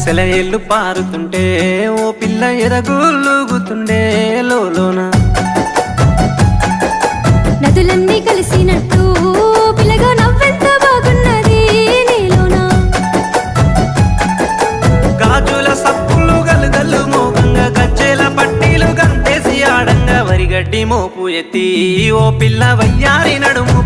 సెలయేళ్ళు పారుతుంటే ఓ పిల్ల ఎరగులుగుతుండే లోన నదులన్నీ కలిసినట్టు పిల్లగా నవ్వెంత బాగున్నది నీలోన గాజుల సప్పులు గలుగల్లు మోగంగా గజ్జెల పట్టీలు గంటేసి ఆడంగా వరిగడ్డి మోపు ఎత్తి ఓ పిల్ల వయ్యారి నడుము